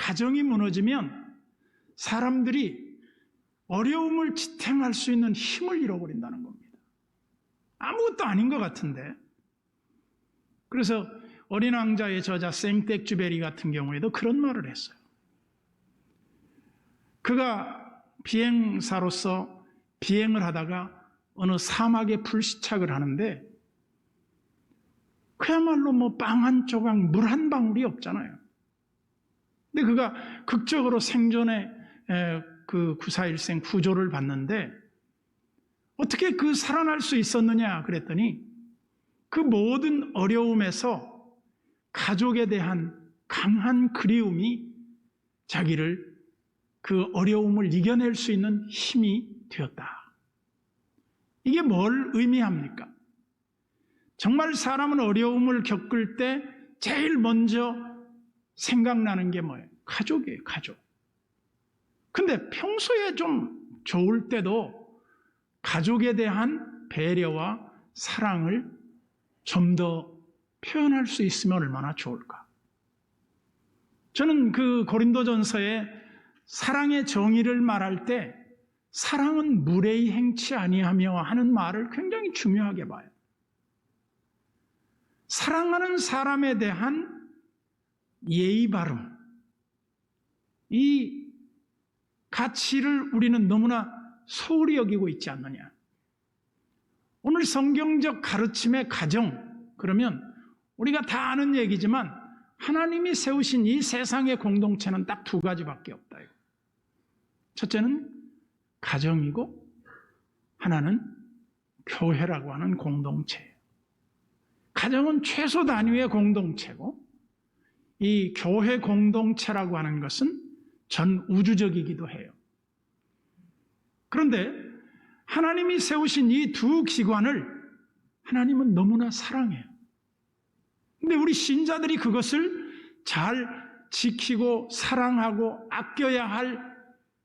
가정이 무너지면 사람들이 어려움을 지탱할 수 있는 힘을 잃어버린다는 겁니다. 아무것도 아닌 것 같은데. 그래서 어린 왕자의 저자 생텍쥐베리 같은 경우에도 그런 말을 했어요. 그가 비행사로서 비행을 하다가 어느 사막에 불시착을 하는데 그야말로 빵 한 조각, 물 한 방울이 없잖아요. 근데 그가 극적으로 생존의 그 9.4.1생 구조를 받는데 어떻게 그 살아날 수 있었느냐 그랬더니 그 모든 어려움에서 가족에 대한 강한 그리움이 자기를 그 어려움을 이겨낼 수 있는 힘이 되었다. 이게 뭘 의미합니까? 정말 사람은 어려움을 겪을 때 제일 먼저 생각나는 게 뭐예요? 가족이에요, 가족. 근데 평소에 좀 좋을 때도 가족에 대한 배려와 사랑을 좀 더 표현할 수 있으면 얼마나 좋을까? 저는 그 고린도전서에 사랑의 정의를 말할 때 사랑은 무례히 행치 아니하며 하는 말을 굉장히 중요하게 봐요. 사랑하는 사람에 대한 예의 바름, 이 가치를 우리는 너무나 소홀히 여기고 있지 않느냐. 오늘 성경적 가르침의 가정, 그러면 우리가 다 아는 얘기지만 하나님이 세우신 이 세상의 공동체는 딱 두 가지밖에 없다. 첫째는 가정이고 하나는 교회라고 하는 공동체예요. 가정은 최소 단위의 공동체고 이 교회 공동체라고 하는 것은 전 우주적이기도 해요. 그런데 하나님이 세우신 이 두 기관을 하나님은 너무나 사랑해요. 근데 우리 신자들이 그것을 잘 지키고 사랑하고 아껴야 할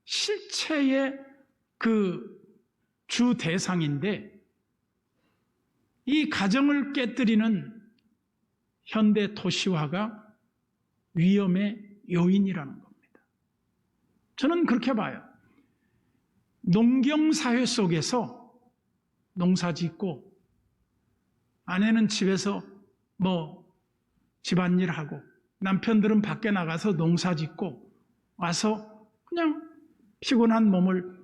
실체의 그 주 대상인데 이 가정을 깨뜨리는 현대 도시화가 위험의 요인이라는 겁니다. 저는 그렇게 봐요. 농경사회 속에서 농사 짓고 아내는 집에서 집안일하고 남편들은 밖에 나가서 농사 짓고 와서 그냥 피곤한 몸을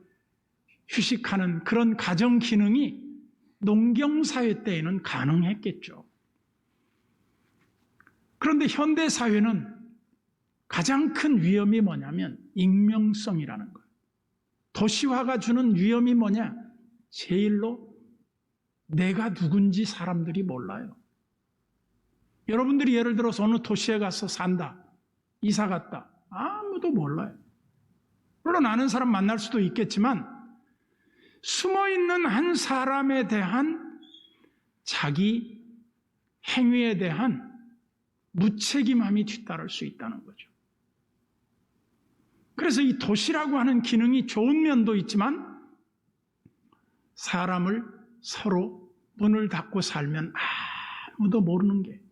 휴식하는 그런 가정 기능이 농경사회 때에는 가능했겠죠. 그런데 현대사회는 가장 큰 위험이 뭐냐면 익명성이라는 거예요. 도시화가 주는 위험이 뭐냐? 제일로 내가 누군지 사람들이 몰라요. 여러분들이 예를 들어서 어느 도시에 가서 산다, 이사 갔다, 아무도 몰라요. 물론 아는 사람 만날 수도 있겠지만 숨어있는 한 사람에 대한 자기 행위에 대한 무책임함이 뒤따를 수 있다는 거죠. 그래서 이 도시라고 하는 기능이 좋은 면도 있지만 사람을 서로 문을 닫고 살면 아무도 모르는 게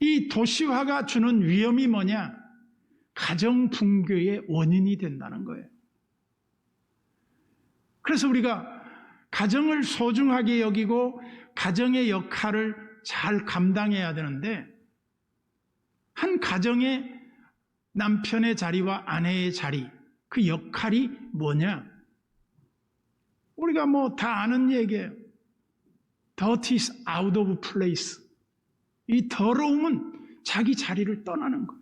이 도시화가 주는 위험이 뭐냐? 가정 붕괴의 원인이 된다는 거예요. 그래서 우리가 가정을 소중하게 여기고 가정의 역할을 잘 감당해야 되는데 한 가정의 남편의 자리와 아내의 자리, 그 역할이 뭐냐? 우리가 다 아는 얘기예요. Dirt is out of place. 이 더러움은 자기 자리를 떠나는 거예요.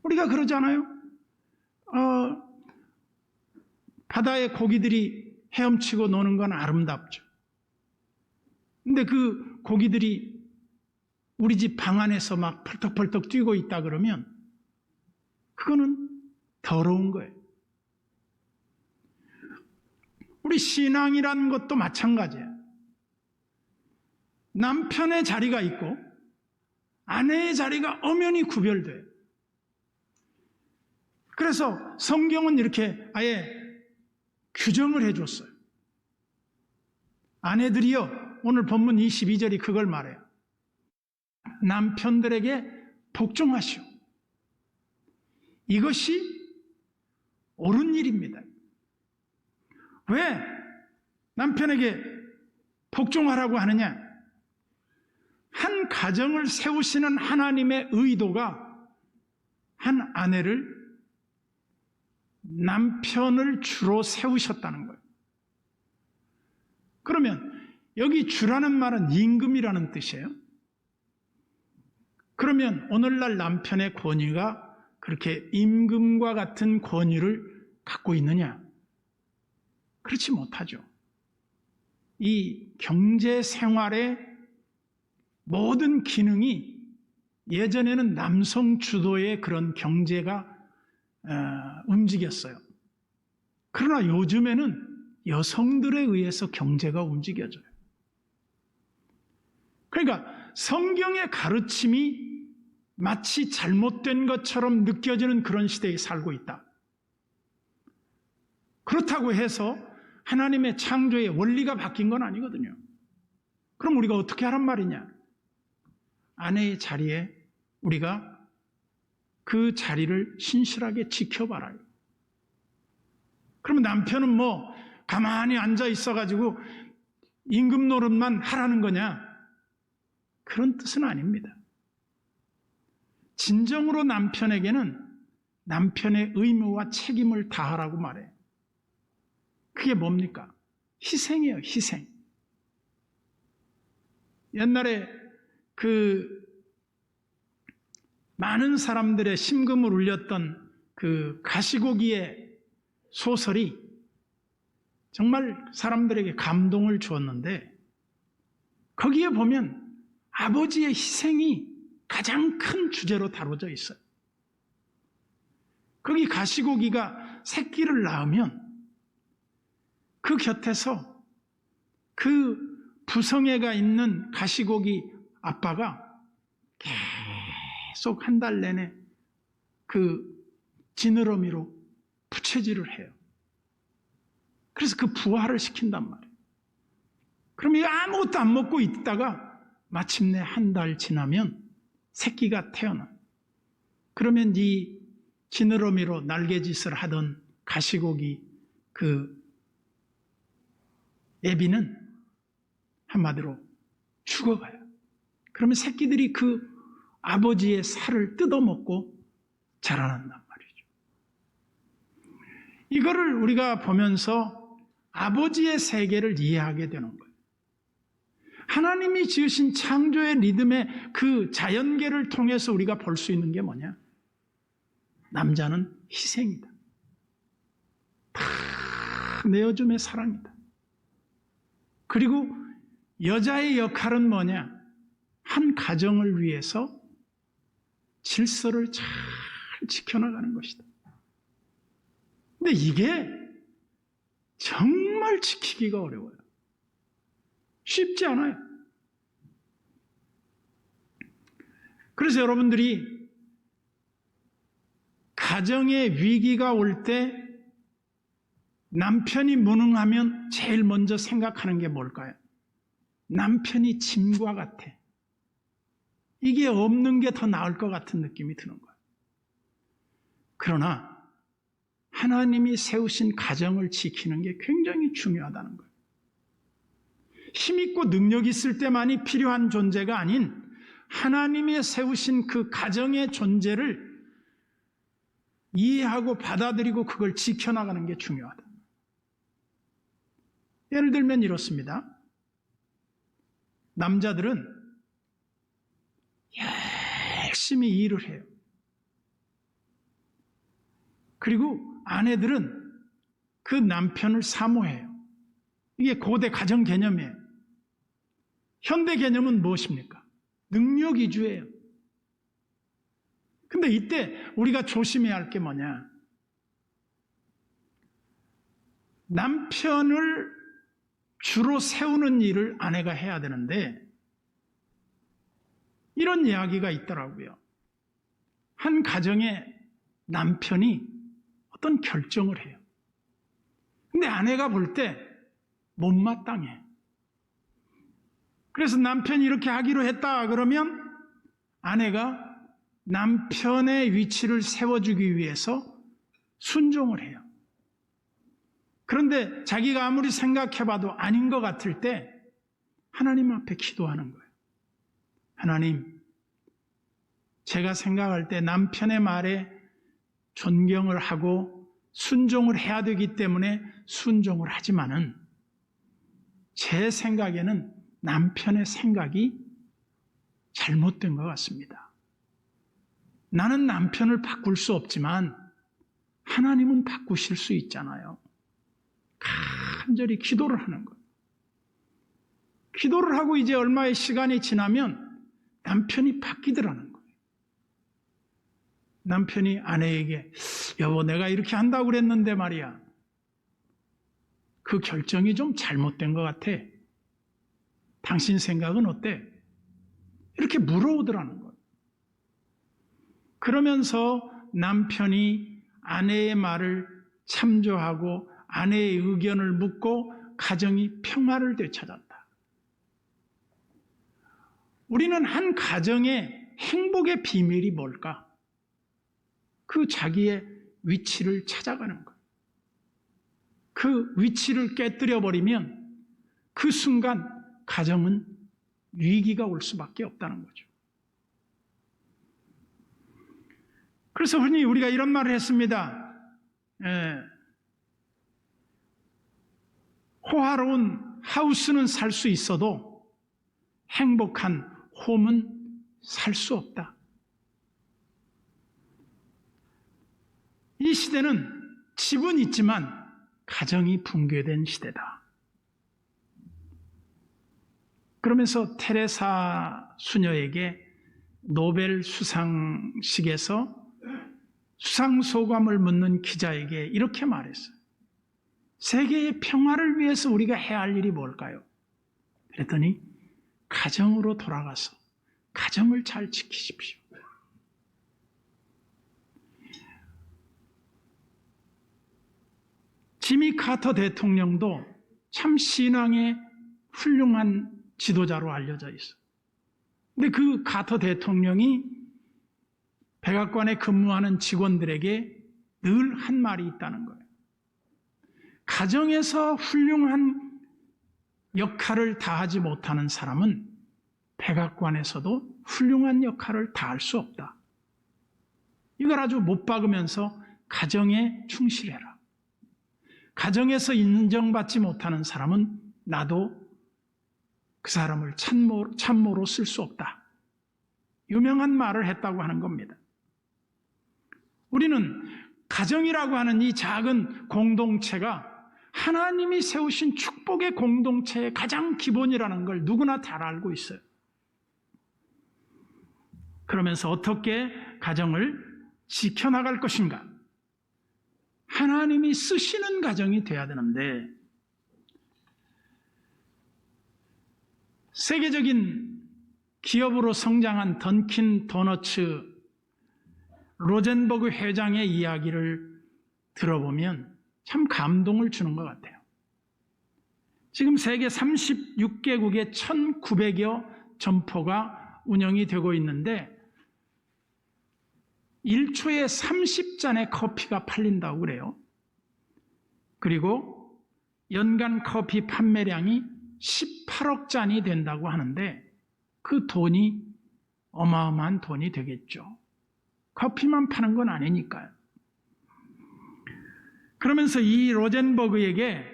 우리가 그러잖아요. 바다에 고기들이 헤엄치고 노는 건 아름답죠. 근데 그 고기들이 우리 집 방 안에서 막 펄떡펄떡 뛰고 있다 그러면 그거는 더러운 거예요. 우리 신앙이라는 것도 마찬가지예요. 남편의 자리가 있고 아내의 자리가 엄연히 구별돼요. 그래서 성경은 이렇게 아예 규정을 해줬어요. 아내들이요, 오늘 본문 22절이 그걸 말해요. 남편들에게 복종하시오. 이것이 옳은 일입니다. 왜 남편에게 복종하라고 하느냐? 한 가정을 세우시는 하나님의 의도가 한 아내를, 남편을 주로 세우셨다는 거예요. 그러면 여기 주라는 말은 임금이라는 뜻이에요. 그러면 오늘날 남편의 권위가 그렇게 임금과 같은 권위를 갖고 있느냐? 그렇지 못하죠. 이 경제 생활의 모든 기능이 예전에는 남성 주도의 그런 경제가 움직였어요. 그러나 요즘에는 여성들에 의해서 경제가 움직여져요. 그러니까 성경의 가르침이 마치 잘못된 것처럼 느껴지는 그런 시대에 살고 있다. 그렇다고 해서 하나님의 창조의 원리가 바뀐 건 아니거든요. 그럼 우리가 어떻게 하란 말이냐? 아내의 자리에 우리가 그 자리를 신실하게 지켜봐라요. 그러면 남편은 뭐 가만히 앉아 있어가지고 임금 노릇만 하라는 거냐? 그런 뜻은 아닙니다. 진정으로 남편에게는 남편의 의무와 책임을 다하라고 말해요. 그게 뭡니까? 희생이에요, 희생. 옛날에 많은 사람들의 심금을 울렸던 그 가시고기의 소설이 정말 사람들에게 감동을 주었는데, 거기에 보면 아버지의 희생이 가장 큰 주제로 다뤄져 있어요. 거기 가시고기가 새끼를 낳으면 그 곁에서 그 부성애가 있는 가시고기 아빠가 계속 한 달 내내 그 지느러미로 부채질을 해요. 그래서 그 부화를 시킨단 말이에요. 그럼 이거 아무것도 안 먹고 있다가 마침내 한 달 지나면 새끼가 태어나. 그러면 이 지느러미로 날개짓을 하던 가시고기 그 애비는 한마디로 죽어가요. 그러면 새끼들이 그 아버지의 살을 뜯어먹고 자라난단 말이죠. 이거를 우리가 보면서 아버지의 세계를 이해하게 되는 거예요. 하나님이 지으신 창조의 리듬의 그 자연계를 통해서 우리가 볼 수 있는 게 뭐냐? 남자는 희생이다. 다 내어줌의 사랑이다. 그리고 여자의 역할은 뭐냐? 한 가정을 위해서 질서를 잘 지켜나가는 것이다. 근데 이게 정말 지키기가 어려워요. 쉽지 않아요. 그래서 여러분들이 가정의 위기가 올 때 남편이 무능하면 제일 먼저 생각하는 게 뭘까요? 남편이 짐과 같아. 이게 없는 게 더 나을 것 같은 느낌이 드는 거예요. 그러나 하나님이 세우신 가정을 지키는 게 굉장히 중요하다는 거예요. 힘있고 능력 있을 때만이 필요한 존재가 아닌 하나님이 세우신 그 가정의 존재를 이해하고 받아들이고 그걸 지켜나가는 게 중요하다. 예를 들면 이렇습니다. 남자들은 열심히 일을 해요. 그리고 아내들은 그 남편을 사모해요. 이게 고대 가정 개념이에요. 현대 개념은 무엇입니까? 능력 위주예요. 근데 이때 우리가 조심해야 할 게 뭐냐? 남편을 주로 세우는 일을 아내가 해야 되는데 이런 이야기가 있더라고요. 한 가정의 남편이 어떤 결정을 해요. 근데 아내가 볼 때 못마땅해. 그래서 남편이 이렇게 하기로 했다 그러면 아내가 남편의 위치를 세워주기 위해서 순종을 해요. 그런데 자기가 아무리 생각해봐도 아닌 것 같을 때 하나님 앞에 기도하는 거예요. 하나님, 제가 생각할 때 남편의 말에 존경을 하고 순종을 해야 되기 때문에 순종을 하지만은 제 생각에는 남편의 생각이 잘못된 것 같습니다. 나는 남편을 바꿀 수 없지만 하나님은 바꾸실 수 있잖아요. 간절히 기도를 하는 거예요. 기도를 하고 이제 얼마의 시간이 지나면 남편이 바뀌더라는 거예요. 남편이 아내에게 여보 내가 이렇게 한다고 그랬는데 말이야. 그 결정이 좀 잘못된 것 같아. 당신 생각은 어때? 이렇게 물어오더라는 거예요. 그러면서 남편이 아내의 말을 참조하고 아내의 의견을 묻고 가정이 평화를 되찾았다. 우리는 한 가정의 행복의 비밀이 뭘까? 그 자기의 위치를 찾아가는 거예요. 그 위치를 깨뜨려버리면 그 순간 가정은 위기가 올 수밖에 없다는 거죠. 그래서 흔히 우리가 이런 말을 했습니다. 호화로운 하우스는 살 수 있어도 행복한 홈은 살 수 없다. 이 시대는 집은 있지만 가정이 붕괴된 시대다. 그러면서 테레사 수녀에게 노벨 수상식에서 수상소감을 묻는 기자에게 이렇게 말했어요. 세계의 평화를 위해서 우리가 해야 할 일이 뭘까요? 그랬더니 가정으로 돌아가서 가정을 잘 지키십시오. 지미 카터 대통령도 참 신앙의 훌륭한 지도자로 알려져 있어요. 근데 그 카터 대통령이 백악관에 근무하는 직원들에게 늘 한 말이 있다는 거예요. 가정에서 훌륭한 역할을 다하지 못하는 사람은 백악관에서도 훌륭한 역할을 다할 수 없다. 이걸 아주 못 박으면서 가정에 충실해라. 가정에서 인정받지 못하는 사람은 나도 그 사람을 참모로 쓸 수 없다. 유명한 말을 했다고 하는 겁니다. 우리는 가정이라고 하는 이 작은 공동체가 하나님이 세우신 축복의 공동체의 가장 기본이라는 걸 누구나 잘 알고 있어요. 그러면서 어떻게 가정을 지켜나갈 것인가? 하나님이 쓰시는 가정이 돼야 되는데 세계적인 기업으로 성장한 던킨 도너츠 로젠버그 회장의 이야기를 들어보면 참 감동을 주는 것 같아요. 지금 세계 36개국에 1900여 점포가 운영이 되고 있는데 1초에 30잔의 커피가 팔린다고 그래요. 그리고 연간 커피 판매량이 18억 잔이 된다고 하는데 그 돈이 어마어마한 돈이 되겠죠. 커피만 파는 건 아니니까요. 그러면서 이 로젠버그에게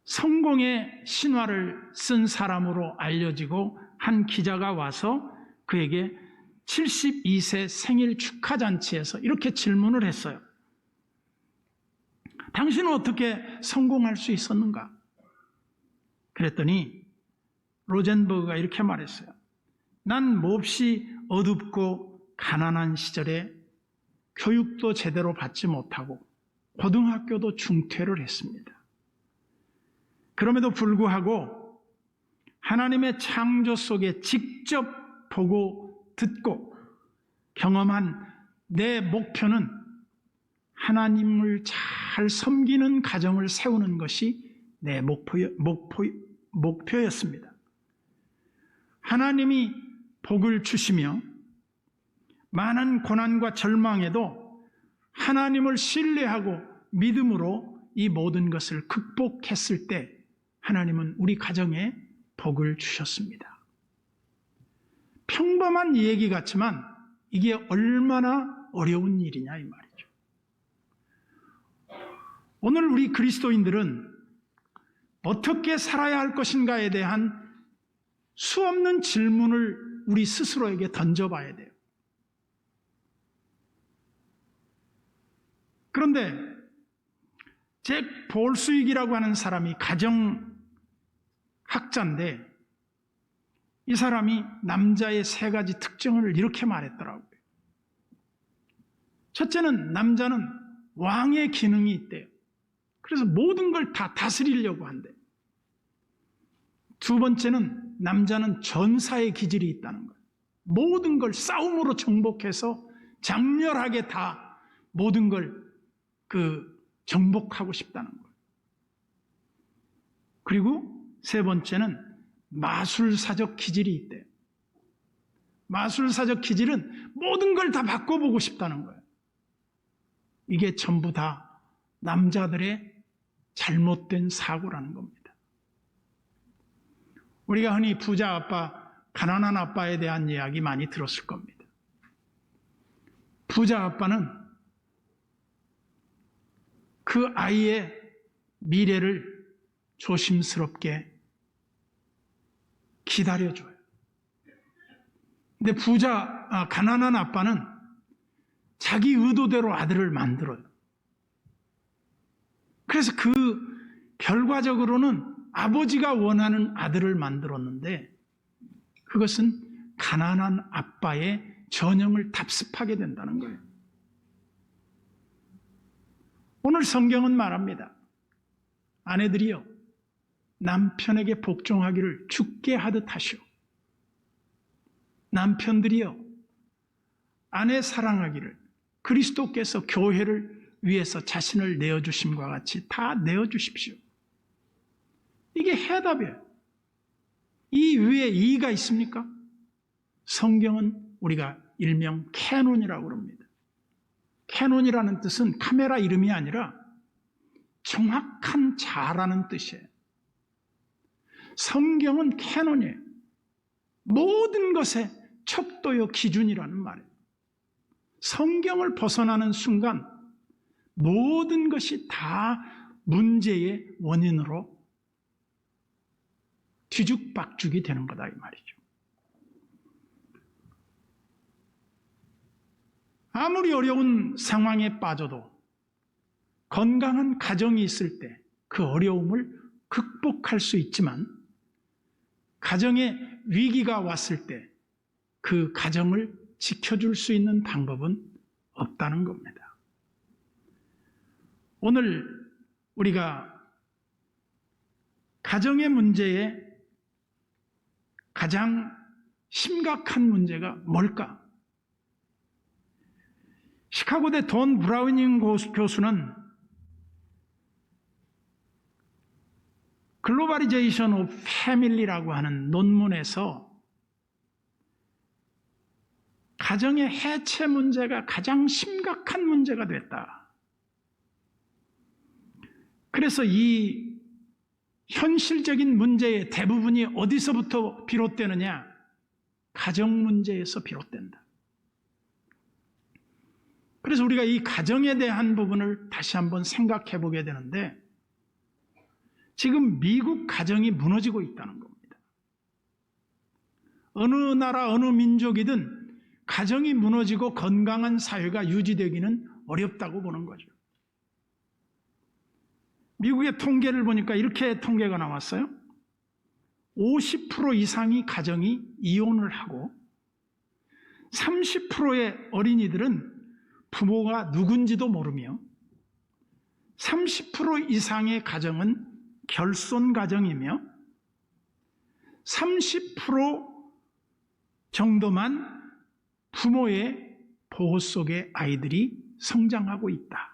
성공의 신화를 쓴 사람으로 알려지고 한 기자가 와서 그에게 72세 생일 축하잔치에서 이렇게 질문을 했어요. 당신은 어떻게 성공할 수 있었는가? 그랬더니 로젠버그가 이렇게 말했어요. 난 몹시 어둡고 가난한 시절에 교육도 제대로 받지 못하고 고등학교도 중퇴를 했습니다. 그럼에도 불구하고 하나님의 창조 속에 직접 보고 듣고 경험한 내 목표는 하나님을 잘 섬기는 가정을 세우는 것이 내 목표였습니다. 하나님이 복을 주시며 많은 고난과 절망에도 하나님을 신뢰하고 믿음으로 이 모든 것을 극복했을 때 하나님은 우리 가정에 복을 주셨습니다. 평범한 얘기 같지만 이게 얼마나 어려운 일이냐 이 말이죠. 오늘 우리 그리스도인들은 어떻게 살아야 할 것인가에 대한 수없는 질문을 우리 스스로에게 던져봐야 돼요. 그런데 잭 볼스윅이라고 하는 사람이 가정학자인데 이 사람이 남자의 3가지 특징을 이렇게 말했더라고요. 첫째는 남자는 왕의 기능이 있대요. 그래서 모든 걸 다 다스리려고 한대요. 2번째는 남자는 전사의 기질이 있다는 거예요. 모든 걸 싸움으로 정복해서 장렬하게 다 모든 걸 정복하고 싶다는 거예요. 그리고 3번째는 마술사적 기질이 있대요. 마술사적 기질은 모든 걸 다 바꿔보고 싶다는 거예요. 이게 전부 다 남자들의 잘못된 사고라는 겁니다. 우리가 흔히 부자 아빠, 가난한 아빠에 대한 이야기 많이 들었을 겁니다. 부자 아빠는 그 아이의 미래를 조심스럽게 기다려줘요. 근데 가난한 아빠는 자기 의도대로 아들을 만들어요. 그래서 결과적으로는 아버지가 원하는 아들을 만들었는데 그것은 가난한 아빠의 전형을 답습하게 된다는 거예요. 오늘 성경은 말합니다. 아내들이여 남편에게 복종하기를 주께 하듯 하시오. 남편들이여 아내 사랑하기를 그리스도께서 교회를 위해서 자신을 내어주심과 같이 다 내어주십시오. 이게 해답이에요. 이 위에 이의가 있습니까? 성경은 우리가 일명 캐논이라고 합니다. 캐논이라는 뜻은 카메라 이름이 아니라 정확한 자라는 뜻이에요. 성경은 캐논이에요. 모든 것의 척도요 기준이라는 말이에요. 성경을 벗어나는 순간 모든 것이 다 문제의 원인으로 뒤죽박죽이 되는 거다 이 말이죠. 아무리 어려운 상황에 빠져도 건강한 가정이 있을 때 그 어려움을 극복할 수 있지만 가정에 위기가 왔을 때 그 가정을 지켜줄 수 있는 방법은 없다는 겁니다. 오늘 우리가 가정의 문제에 가장 심각한 문제가 뭘까? 시카고대 돈 브라우닝 교수는 글로벌리제이션 오브 패밀리라고 하는 논문에서 가정의 해체 문제가 가장 심각한 문제가 됐다. 그래서 이 현실적인 문제의 대부분이 어디서부터 비롯되느냐? 가정 문제에서 비롯된다. 그래서 우리가 이 가정에 대한 부분을 다시 한번 생각해 보게 되는데 지금 미국 가정이 무너지고 있다는 겁니다. 어느 나라, 어느 민족이든 가정이 무너지고 건강한 사회가 유지되기는 어렵다고 보는 거죠. 미국의 통계를 보니까 이렇게 통계가 나왔어요. 50% 이상의 가정이 이혼을 하고 30%의 어린이들은 부모가 누군지도 모르며 30% 이상의 가정은 결손 가정이며 30% 정도만 부모의 보호 속에 아이들이 성장하고 있다.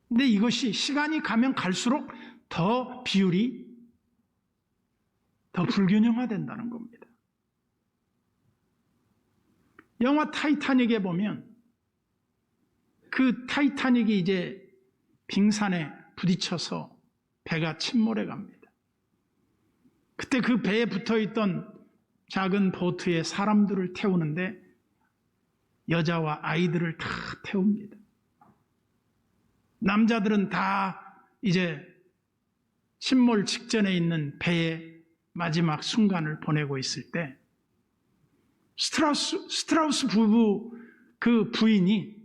근데 이것이 시간이 가면 갈수록 더 비율이 더 불균형화된다는 겁니다. 영화 타이타닉에 보면 그 타이타닉이 이제 빙산에 부딪혀서 배가 침몰해 갑니다. 그때 그 배에 붙어 있던 작은 보트에 사람들을 태우는데 여자와 아이들을 다 태웁니다. 남자들은 다 이제 침몰 직전에 있는 배의 마지막 순간을 보내고 있을 때 스트라우스 부부 그 부인이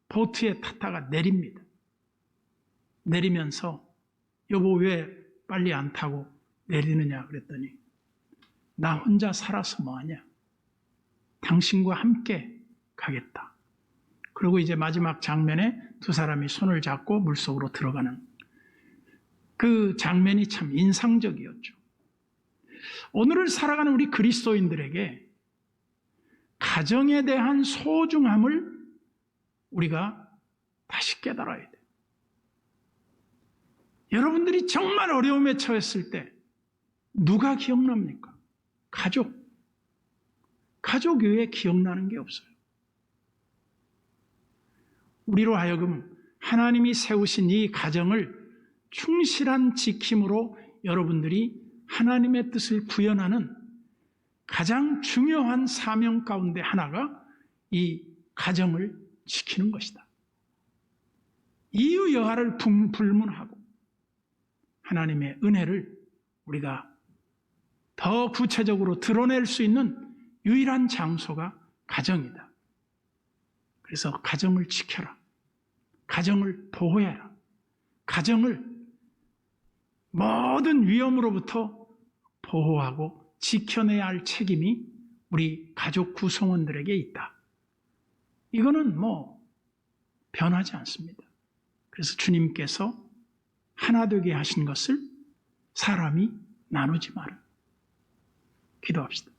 보트에 탔다가 내립니다. 내리면서 여보 왜 빨리 안 타고 내리느냐 그랬더니 나 혼자 살아서 뭐하냐. 당신과 함께 가겠다. 그리고 이제 마지막 장면에 두 사람이 손을 잡고 물속으로 들어가는 그 장면이 참 인상적이었죠. 오늘을 살아가는 우리 그리스도인들에게 가정에 대한 소중함을 우리가 다시 깨달아야 돼요. 여러분들이 정말 어려움에 처했을 때 누가 기억납니까? 가족. 가족 외에 기억나는 게 없어요. 우리로 하여금 하나님이 세우신 이 가정을 충실한 지킴으로 여러분들이 하나님의 뜻을 구현하는 가장 중요한 사명 가운데 하나가 이 가정을 지키는 것이다. 이유 여하를 불문하고 하나님의 은혜를 우리가 더 구체적으로 드러낼 수 있는 유일한 장소가 가정이다. 그래서 가정을 지켜라. 가정을 보호해라. 가정을 모든 위험으로부터 보호하고 지켜내야 할 책임이 우리 가족 구성원들에게 있다. 이거는 변하지 않습니다. 그래서 주님께서 하나 되게 하신 것을 사람이 나누지 마라. 기도합시다.